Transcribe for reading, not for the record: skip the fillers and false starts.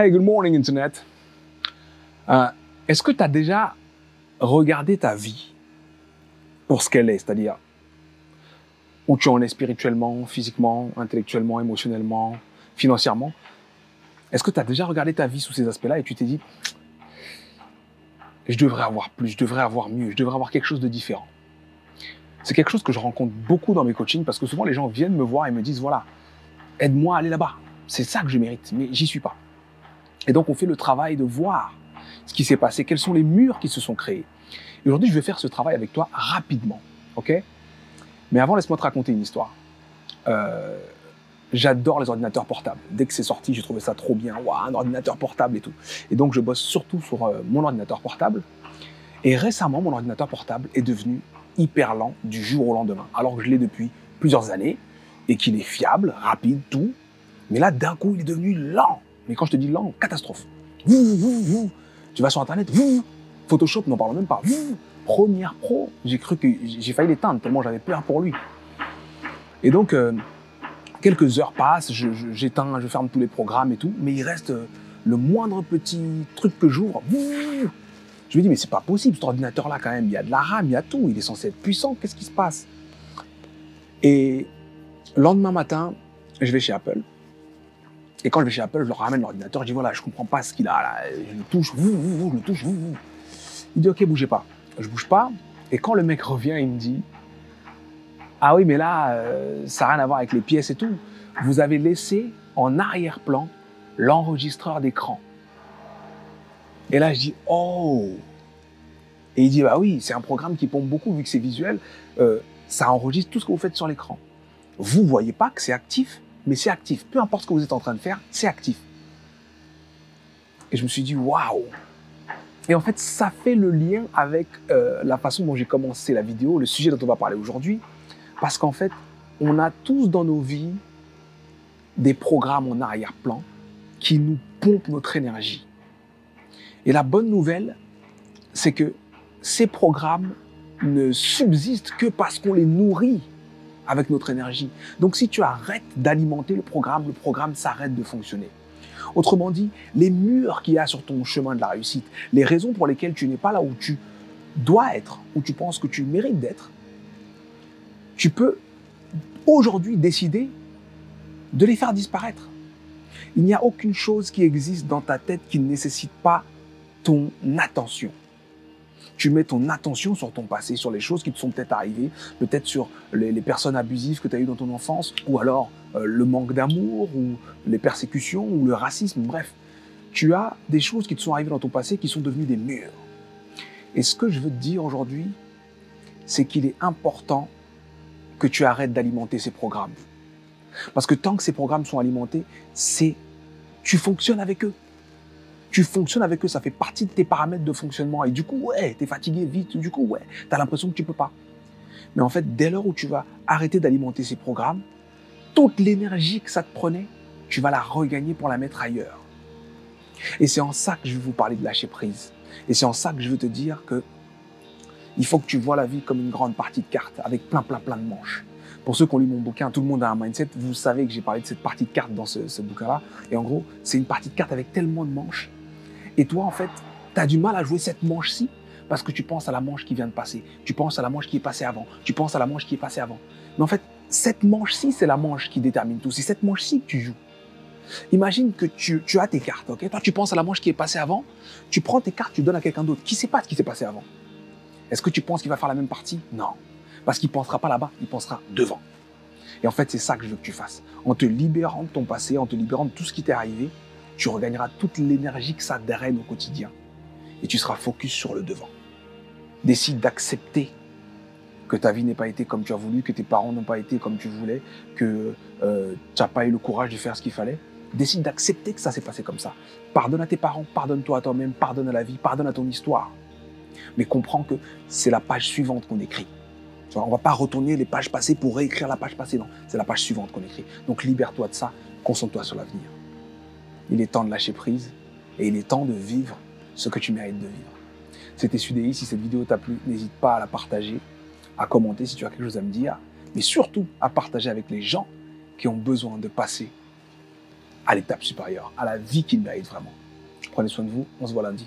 Hey, good morning, Internet. Est-ce que tu as déjà regardé ta vie pour ce qu'elle est, c'est-à-dire où tu en es spirituellement, physiquement, intellectuellement, émotionnellement, financièrement? Est-ce que tu as déjà regardé ta vie sous ces aspects-là et tu t'es dit je devrais avoir plus, je devrais avoir mieux, je devrais avoir quelque chose de différent? C'est quelque chose que je rencontre beaucoup dans mes coachings parce que souvent les gens viennent me voir et me disent voilà, aide-moi à aller là-bas. C'est ça que je mérite, mais j'y suis pas. Et donc on fait le travail de voir ce qui s'est passé, quels sont les murs qui se sont créés. Et aujourd'hui, je vais faire ce travail avec toi rapidement, ok? Mais avant, laisse-moi te raconter une histoire. J'adore les ordinateurs portables. Dès que c'est sorti, j'ai trouvé ça trop bien. Waouh, un ordinateur portable et tout. Et donc, je bosse surtout sur mon ordinateur portable. Et récemment, mon ordinateur portable est devenu hyper lent du jour au lendemain, alors que je l'ai depuis plusieurs années et qu'il est fiable, rapide, tout. Mais là, d'un coup, il est devenu lent. Mais quand je te dis lent, catastrophe. Tu vas sur Internet, Photoshop, n'en parlons même pas. Premiere Pro, j'ai cru que j'ai failli l'éteindre tellement j'avais peur pour lui. Et donc, quelques heures passent, j'éteins, je ferme tous les programmes et tout, mais il reste le moindre petit truc que j'ouvre. Je me dis, mais c'est pas possible, cet ordinateur-là, quand même, il y a de la RAM, il y a tout, il est censé être puissant, qu'est-ce qui se passe? Et le lendemain matin, je vais chez Apple. Et quand je vais chez Apple, je leur ramène l'ordinateur, je dis, voilà, je comprends pas ce qu'il a là, je le touche, je le touche, Il dit, ok, bougez pas. Je bouge pas, et quand le mec revient, il me dit, ah oui, mais là, ça n'a rien à voir avec les pièces et tout. Vous avez laissé en arrière-plan l'enregistreur d'écran. Et là, je dis, oh! Et il dit, bah oui, c'est un programme qui pompe beaucoup, vu que c'est visuel, ça enregistre tout ce que vous faites sur l'écran. Vous voyez pas que c'est actif, mais c'est actif. Peu importe ce que vous êtes en train de faire, c'est actif. Et je me suis dit, waouh! Et en fait, ça fait le lien avec la façon dont j'ai commencé la vidéo, le sujet dont on va parler aujourd'hui. Parce qu'en fait, on a tous dans nos vies des programmes en arrière-plan qui nous pompent notre énergie. Et la bonne nouvelle, c'est que ces programmes ne subsistent que parce qu'on les nourrit avec notre énergie. Donc si tu arrêtes d'alimenter le programme s'arrête de fonctionner. Autrement dit, les murs qu'il y a sur ton chemin de la réussite, les raisons pour lesquelles tu n'es pas là où tu dois être, où tu penses que tu mérites d'être, tu peux aujourd'hui décider de les faire disparaître. Il n'y a aucune chose qui existe dans ta tête qui ne nécessite pas ton attention. Tu mets ton attention sur ton passé, sur les choses qui te sont peut-être arrivées, peut-être sur les personnes abusives que tu as eues dans ton enfance, ou alors le manque d'amour, ou les persécutions, ou le racisme, bref. Tu as des choses qui te sont arrivées dans ton passé qui sont devenues des murs. Et ce que je veux te dire aujourd'hui, c'est qu'il est important que tu arrêtes d'alimenter ces programmes. Parce que tant que ces programmes sont alimentés, tu fonctionnes avec eux. Tu fonctionnes avec eux, ça fait partie de tes paramètres de fonctionnement. Et du coup, ouais, t'es fatigué vite, du coup, ouais, t'as l'impression que tu peux pas. Mais en fait, dès lors où tu vas arrêter d'alimenter ces programmes, toute l'énergie que ça te prenait, tu vas la regagner pour la mettre ailleurs. Et c'est en ça que je veux vous parler de lâcher prise. Et c'est en ça que je veux te dire que il faut que tu vois la vie comme une grande partie de cartes, avec plein de manches. Pour ceux qui ont lu mon bouquin, Tout le monde a un mindset, vous savez que j'ai parlé de cette partie de cartes dans ce bouquin-là. Et en gros, c'est une partie de cartes avec tellement de manches. Et toi, en fait, tu as du mal à jouer cette manche-ci parce que tu penses à la manche qui vient de passer. Tu penses à la manche qui est passée avant. Tu penses à la manche qui est passée avant. Mais en fait, cette manche-ci, c'est la manche qui détermine tout. C'est cette manche-ci que tu joues. Imagine que tu as tes cartes, ok? Toi, tu penses à la manche qui est passée avant. Tu prends tes cartes, tu donnes à quelqu'un d'autre qui ne sait pas ce qui s'est passé avant. Est-ce que tu penses qu'il va faire la même partie? Non. Parce qu'il ne pensera pas là-bas, il pensera devant. Et en fait, c'est ça que je veux que tu fasses. En te libérant de ton passé, en te libérant de tout ce qui t'est arrivé, tu regagneras toute l'énergie que ça draine au quotidien. Et tu seras focus sur le devant. Décide d'accepter que ta vie n'ait pas été comme tu as voulu, que tes parents n'ont pas été comme tu voulais, que tu n'as pas eu le courage de faire ce qu'il fallait. Décide d'accepter que ça s'est passé comme ça. Pardonne à tes parents, pardonne-toi à toi-même, pardonne à la vie, pardonne à ton histoire. Mais comprends que c'est la page suivante qu'on écrit. On ne va pas retourner les pages passées pour réécrire la page passée, non. C'est la page suivante qu'on écrit. Donc libère-toi de ça, concentre-toi sur l'avenir. Il est temps de lâcher prise et il est temps de vivre ce que tu mérites de vivre. C'était Sudei, si cette vidéo t'a plu, n'hésite pas à la partager, à commenter si tu as quelque chose à me dire, mais surtout à partager avec les gens qui ont besoin de passer à l'étape supérieure, à la vie qu'il mérite vraiment. Prenez soin de vous, on se voit lundi.